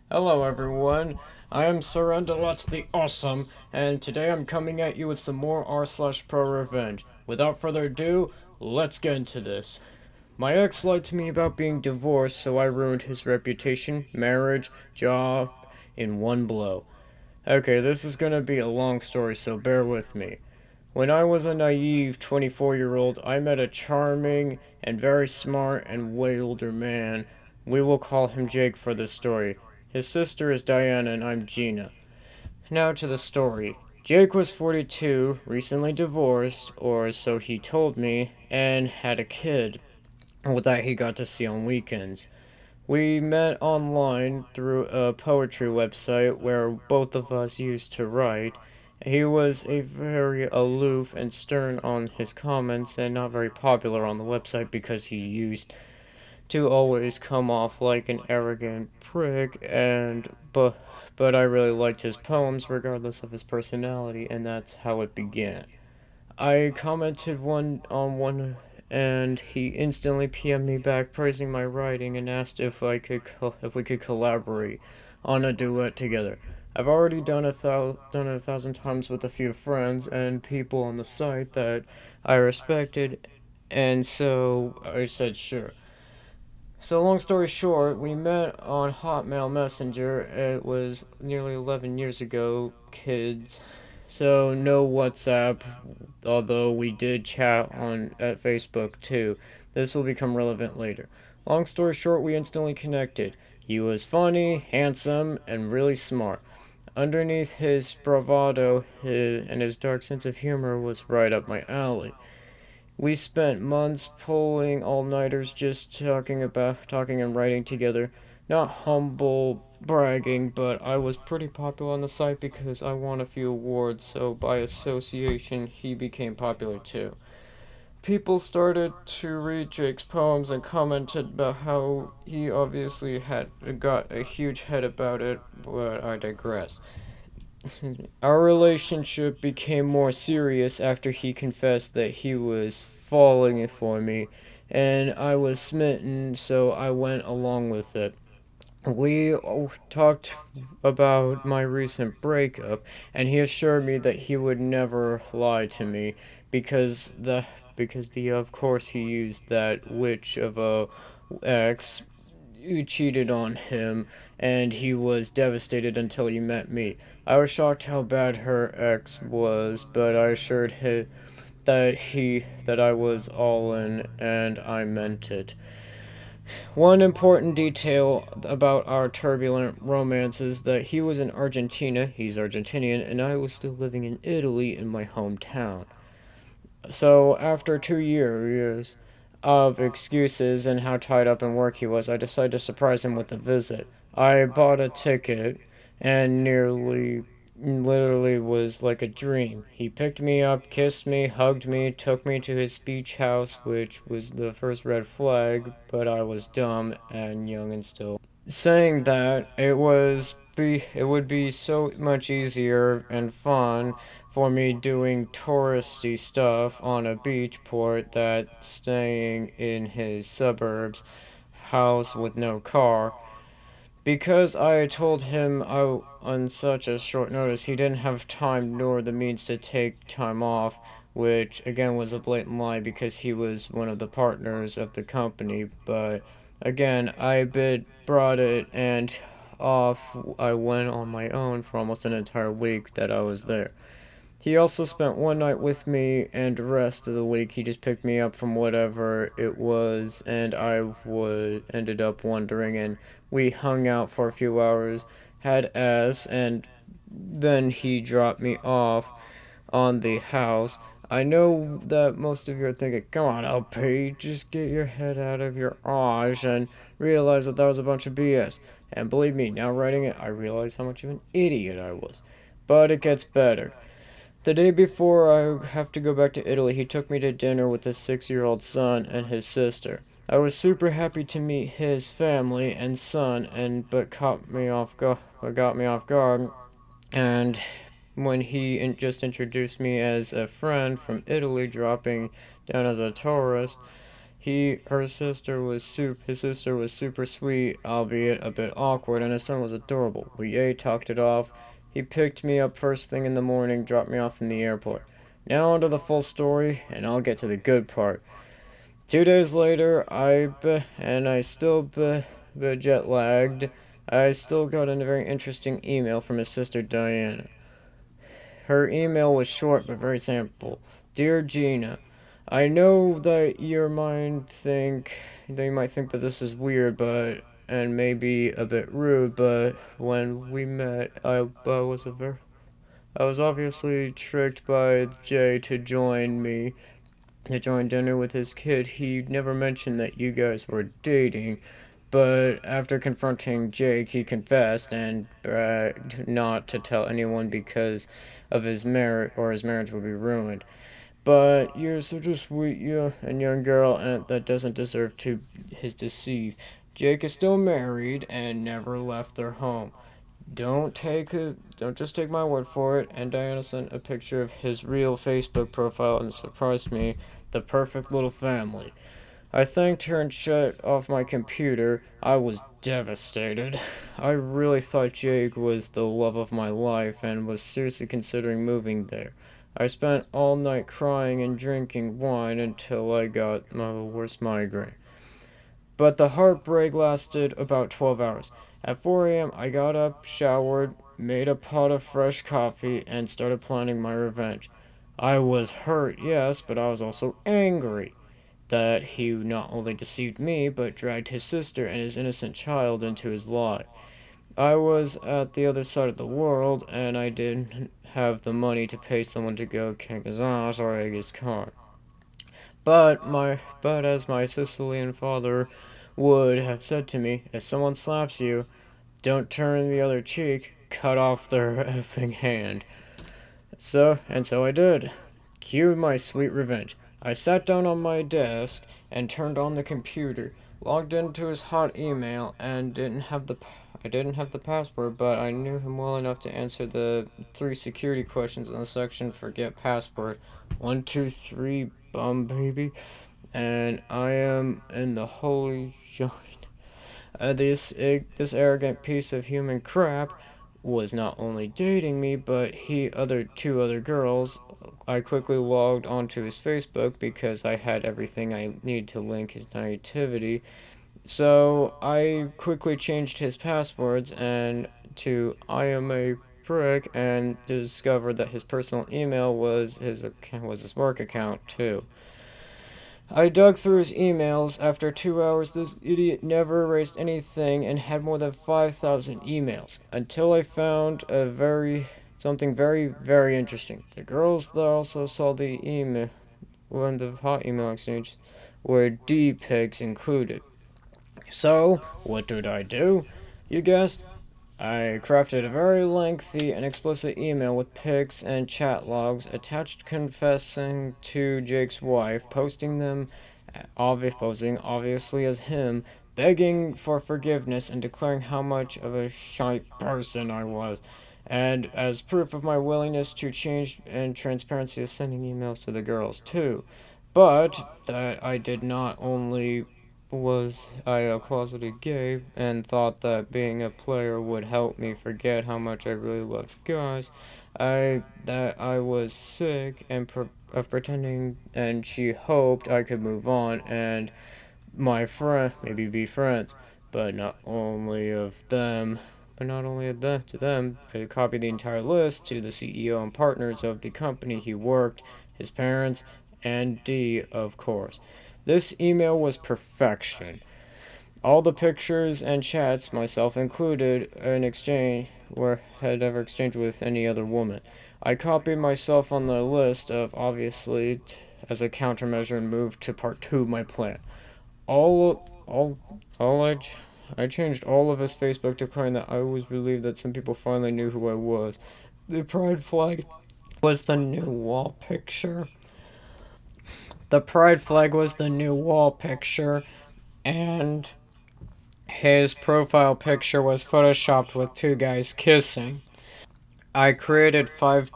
Hello everyone, I am Surrenderlot the Awesome, and today I'm coming at you with some more r/Prorevenge. Without further ado, let's get into this. My ex lied to me about being divorced, so I ruined his reputation, marriage, job, in one blow. Okay, this is gonna be a long story, so bear with me. When I was a naive 24-year-old, I met a charming and very smart and way older man. We will call him Jake for this story. His sister is Diana and I'm Gina. Now to the story. Jake was 42, recently divorced, or so he told me, and had a kid that he got to see on weekends. We met online through a poetry website where both of us used to write. He was a very aloof and stern on his comments and not very popular on the website because he used to always come off like an arrogant prick but I really liked his poems regardless of his personality and that's how it began. I commented one and he instantly PM'd me back praising my writing and asked if we could collaborate on a duet together. I've already done it 1,000 times with a few friends and people on the site that I respected, and so I said sure. So long story short, we met on Hotmail Messenger. It was nearly 11 years ago, kids. So no WhatsApp, although we did chat on at Facebook too. This will become relevant later. Long story short, we instantly connected. He was funny, handsome, and really smart. Underneath his bravado and his dark sense of humor was right up my alley. We spent months pulling all-nighters just talking and writing together. Not humble bragging, but I was pretty popular on the site because I won a few awards, so by association he became popular too. People started to read Jake's poems and commented about how he obviously had got a huge head about it, but I digress. Our relationship became more serious after he confessed that he was falling for me, and I was smitten, so I went along with it. We talked about my recent breakup, and he assured me that he would never lie to me because the of course he used that witch of a ex who cheated on him, and he was devastated until he met me. I was shocked how bad her ex was, but I assured him that I was all in and I meant it. One important detail about our turbulent romance is that he was in Argentina, he's Argentinian, and I was still living in Italy in my hometown. So, after 2 years of excuses and how tied up in work he was, I decided to surprise him with a visit. I bought a ticket and literally was like a dream. He picked me up, kissed me, hugged me, took me to his beach house, which was the first red flag, but I was dumb and young and still saying that it would be so much easier and fun for me doing touristy stuff on a beach port that staying in his suburbs house with no car. Because I told him on such a short notice he didn't have time nor the means to take time off, which again was a blatant lie because he was one of the partners of the company. But again, brought it, and off I went on my own for almost an entire week that I was there. He also spent one night with me, and the rest of the week he just picked me up from whatever it was, and I would ended up wandering, and we hung out for a few hours, had ass, and then he dropped me off on the house. I know that most of you are thinking, come on, LP, just get your head out of your ass and realize that that was a bunch of BS. And believe me, now writing it, I realize how much of an idiot I was. But it gets better. The day before I have to go back to Italy, he took me to dinner with his 6-year-old son and his sister. I was super happy to meet his family and son, and but got me off guard. And when he just introduced me as a friend from Italy, dropping down as a tourist, his sister was super sweet, albeit a bit awkward, and his son was adorable. We talked it off. He picked me up first thing in the morning, dropped me off in the airport. Now onto the full story, and I'll get to the good part. 2 days later, I still jet lagged. I still got a very interesting email from his sister Diana. Her email was short but very simple. Dear Gina, I know that you might think that this is weird, but and maybe a bit rude, but when we met, I was obviously tricked by Jay to join dinner with his kid. He never mentioned that you guys were dating, but after confronting Jake, he confessed and bragged not to tell anyone because of his marriage, or his marriage would be ruined. But you're such a sweet and young girl, and that doesn't deserve to his deceive. Jake is still married and never left their home. Don't just take my word for it. And Diana sent a picture of his real Facebook profile and surprised me. The perfect little family. I thanked her and shut off my computer. I was devastated. I really thought Jake was the love of my life and was seriously considering moving there. I spent all night crying and drinking wine until I got my worst migraine. But the heartbreak lasted about 12 hours. At 4 a.m., I got up, showered, made a pot of fresh coffee, and started planning my revenge. I was hurt, yes, but I was also angry that he not only deceived me, but dragged his sister and his innocent child into his lie. I was at the other side of the world, and I didn't have the money to pay someone to go kick his ass or egg his car. But as my Sicilian father would have said to me, if someone slaps you, don't turn the other cheek, cut off their effing hand. So I did. Cue my sweet revenge. I sat down on my desk and turned on the computer, logged into his hot email, and I didn't have the password, but I knew him well enough to answer the three security questions in the section "Forget password." 1, 2, 3, bum baby, and I am in the holy joint. This arrogant piece of human crap was not only dating me, but two other girls. I quickly logged onto his Facebook because I had everything I need to link his naivety. So I quickly changed his passwords and to I am a prick and discovered that his personal email was his work account too. I dug through his emails. After 2 hours, this idiot never erased anything and had more than 5,000 emails. Until I found something very, very interesting. The girls that also saw the email, when the hot email exchange, were D pics included. So, what did I do? You guessed, I crafted a very lengthy and explicit email with pics and chat logs attached confessing to Jake's wife, posing obviously as him, begging for forgiveness and declaring how much of a shite person I was. And as proof of my willingness to change and transparency of sending emails to the girls too. But that I did not only was I a closeted gay and thought that being a player would help me forget how much I really loved guys. I was sick of pretending, and she hoped I could move on and my friend maybe be friends, but not only of them. But not only of them, to them, I copied the entire list to the CEO and partners of the company he worked, his parents, and D, of course. This email was perfection. All the pictures and chats, myself included, in exchange were had ever exchanged with any other woman. I copied myself on the list of obviously as a countermeasure and moved to part two of my plan. All I changed all of his Facebook declaring that I was relieved that some people finally knew who I was. The pride flag was the new wall picture. The pride flag was the new wall picture, and his profile picture was photoshopped with two guys kissing. I created 5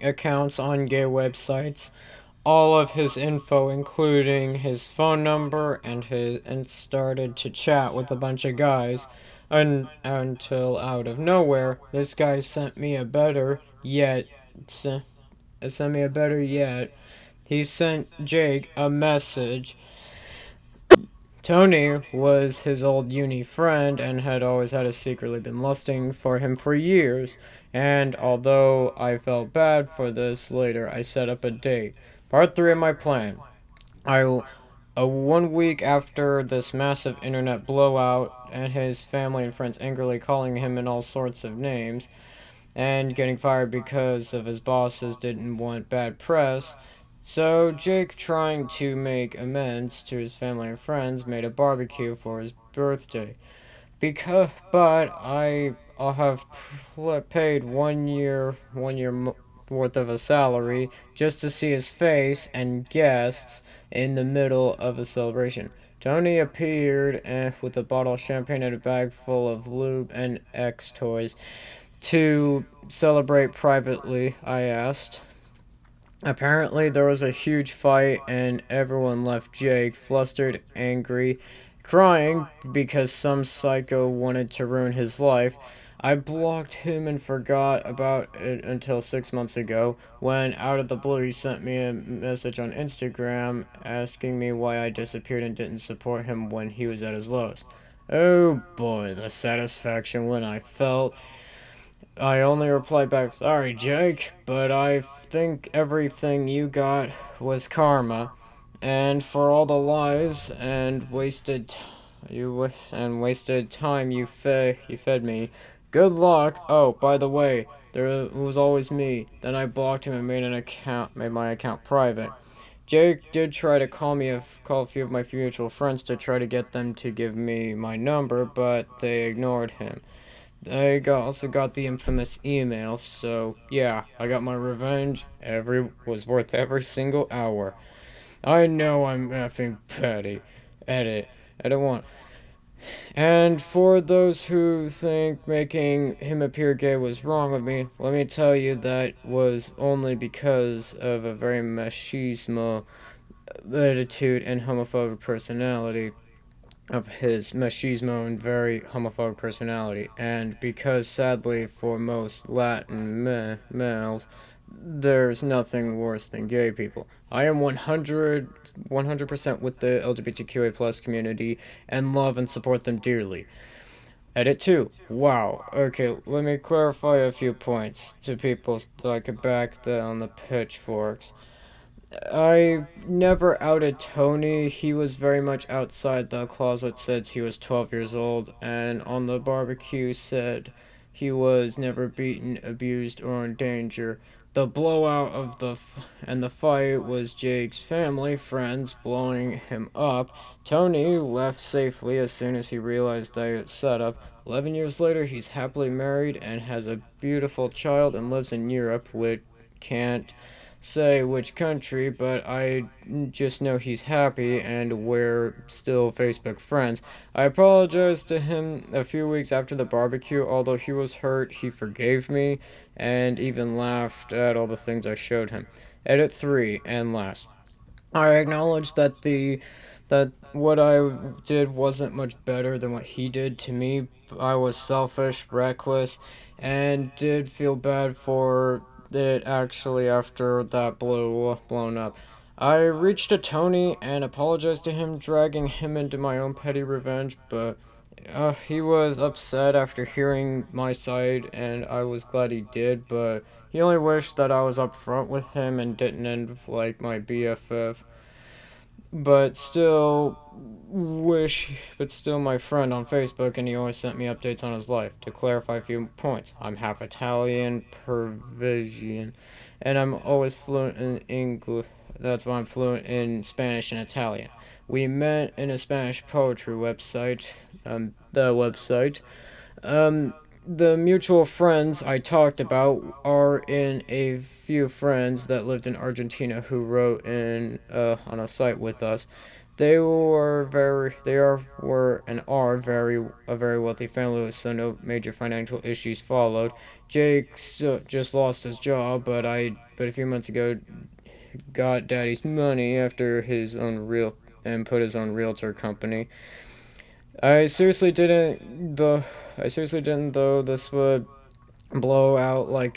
accounts on gay websites, all of his info, including his phone number and started to chat with a bunch of guys. Until out of nowhere, this guy sent me a better yet. He sent Jake a message. Tony was his old uni friend and had always had secretly been lusting for him for years. And although I felt bad for this later, I set up a date. Part 3 of my plan. I, 1 week after this massive internet blowout and his family and friends angrily calling him in all sorts of names, and getting fired because of his bosses didn't want bad press. So Jake, trying to make amends to his family and friends, made a barbecue for his birthday. I'll have paid 1 year worth of a salary just to see his face and guests in the middle of a celebration. Tony appeared with a bottle of champagne and a bag full of lube and X toys. To celebrate privately, I asked. Apparently, there was a huge fight, and everyone left Jake flustered, angry, crying because some psycho wanted to ruin his life. I blocked him and forgot about it until 6 months ago, when out of the blue he sent me a message on Instagram asking me why I disappeared and didn't support him when he was at his lowest. Oh boy, the satisfaction when I felt. I only replied back, "Sorry, Jake, but I think everything you got was karma, and for all the lies and wasted time you fed me. Good luck. Oh, by the way, there was always me. Then I blocked him and made my account private. Jake did try to call a few of my mutual friends to try to get them to give me my number, but they ignored him. Also got the infamous email, so yeah, I got my revenge. Was worth every single hour. I know I'm effing petty. Edit one. And for those who think making him appear gay was wrong of me, let me tell you that was only because of a very machismo attitude and homophobic personality of his machismo and very homophobic personality, and because sadly for most Latin males, there's nothing worse than gay people. I am 100% with the LGBTQA plus community and love and support them dearly. Edit 2. Wow. Okay, let me clarify a few points to people so I could back on the pitchforks. I never outed Tony. He was very much outside the closet since he was 12 years old, and on the barbecue said he was never beaten, abused, or in danger. The blowout and the fight was Jake's family, friends blowing him up. Tony left safely as soon as he realized the setup. 11 years later, he's happily married and has a beautiful child and lives in Europe, which can't say which country, but I just know he's happy and we're still Facebook friends. I apologized to him a few weeks after the barbecue. Although he was hurt, he forgave me and even laughed at all the things I showed him. Edit 3 and last. I acknowledge that what I did wasn't much better than what he did to me. I was selfish, reckless, and did feel bad for it actually after that blown up. I reached to Tony and apologized to him, dragging him into my own petty revenge, but he was upset after hearing my side, and I was glad he did, but he only wished that I was upfront with him and didn't end like my BFF. But still my friend on Facebook, and he always sent me updates on his life. To clarify a few points, I'm half Italian, Parisian, and I'm always fluent in English. That's why I'm fluent in Spanish and Italian. We met in a Spanish poetry website. The website. Um, the mutual friends I talked about are in a few friends that lived in Argentina who wrote in on a site with us. Were and are very a very wealthy family, so no major financial issues followed. Jake just lost his job, but a few months ago got Daddy's money after his own real and put his own realtor company. I seriously didn't though. I seriously didn't though. This would blow out like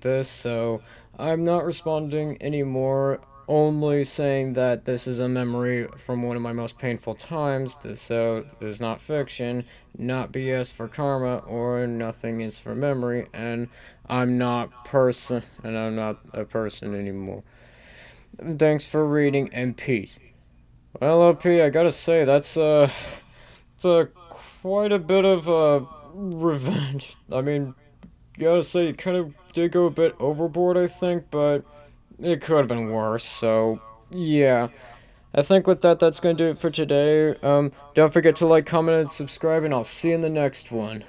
this, so I'm not responding anymore. Only saying that this is a memory from one of my most painful times. So this is not fiction, not BS for karma, or nothing is for memory. And I'm not a person anymore. Thanks for reading and peace. Well, OP, I gotta say it's quite a bit of revenge. I mean, gotta say, you kind of did go a bit overboard, I think, but it could have been worse. So yeah, I think with that, that's gonna do it for today. Don't forget to like, comment, and subscribe, and I'll see you in the next one.